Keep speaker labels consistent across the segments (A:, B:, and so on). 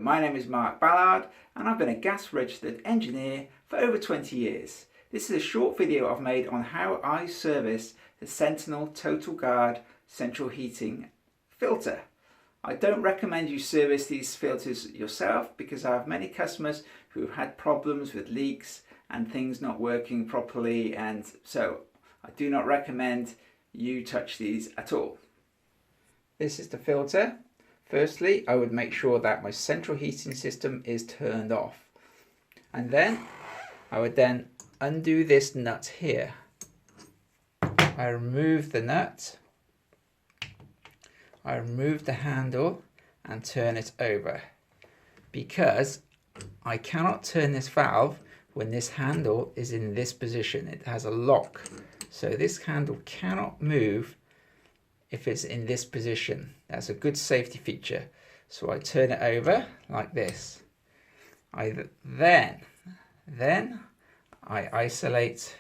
A: my name is Mark Ballard and I've been a gas registered engineer for over 20 years. This is a short video I've made on how I service the Sentinel TotalGuard central heating filter. I don't recommend you service these filters yourself because I have many customers who have had problems with leaks and things not working properly, and so I do not recommend you touch these at all. This is the filter. Firstly, I would make sure that my central heating system is turned off, and then I would then undo this nut here. I remove the nut, I remove the handle and turn it over, because I cannot turn this valve when this handle is in this position. It has a lock, so this handle cannot move if it's in this position. That's a good safety feature. So I turn it over like this. Then I isolate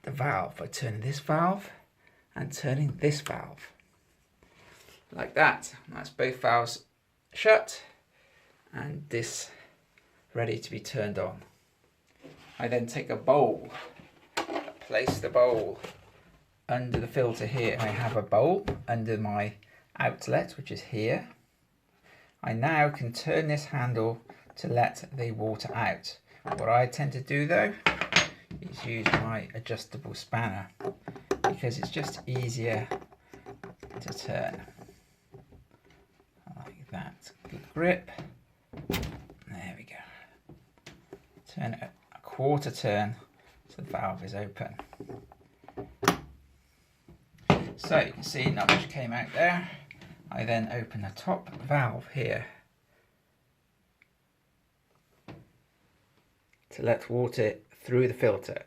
A: the valve by turning this valve and turning this valve like that. That's both valves shut and this ready to be turned on. I then take a bowl, place the bowl under the filter here. I have a bowl under my outlet, which is here. I now can turn this handle to let the water out. What I tend to do though is use my adjustable spanner because it's just easier to turn. Like that. Good grip. There we go. Turn it a quarter turn so the valve is open. So you can see not much came out there. I then open the top valve here to let water through the filter.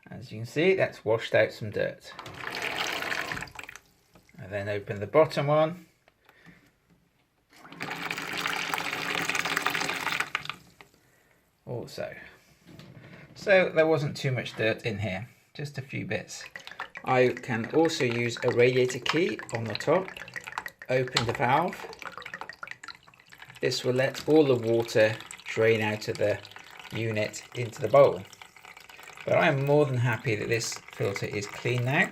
A: As you can see, that's washed out some dirt. I then open the bottom one. Also. So there wasn't too much dirt in here, just a few bits. I can also use a radiator key on the top, open the valve. This will let all the water drain out of the unit into the bowl. But I am more than happy that this filter is clean now.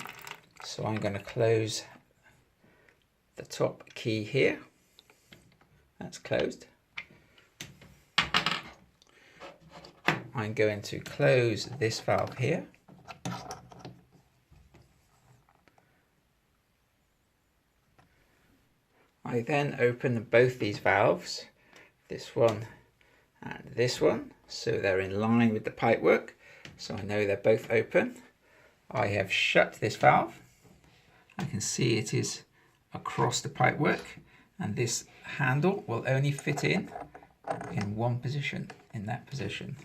A: So I'm going to close the top key here. That's closed. I'm going to close this valve here. I then open both these valves, this one and this one, so they're in line with the pipework, so I know they're both open. I have shut this valve. I can see it is across the pipework, and this handle will only fit in one position, in that position.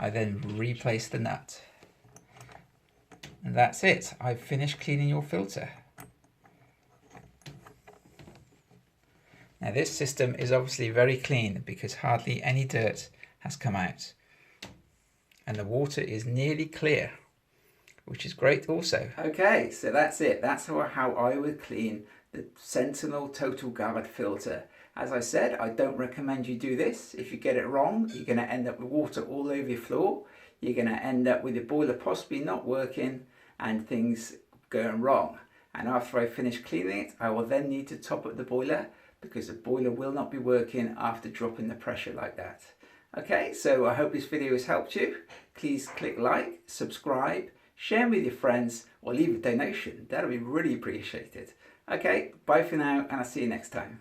A: I then replace the nut. And that's it. I've finished cleaning your filter. Now this system is obviously very clean because hardly any dirt has come out. And the water is nearly clear, which is great also. Okay, so that's it. That's how I would clean the Sentinel TotalGuard filter. As I said, I don't recommend you do this. If you get it wrong, you're going to end up with water all over your floor. You're going to end up with your boiler possibly not working and things going wrong. And after I finish cleaning it, I will then need to top up the boiler because the boiler will not be working after dropping the pressure like that. Okay, so I hope this video has helped you. Please click like, subscribe, share with your friends, or leave a donation. That'll be really appreciated. Okay, bye for now, and I'll see you next time.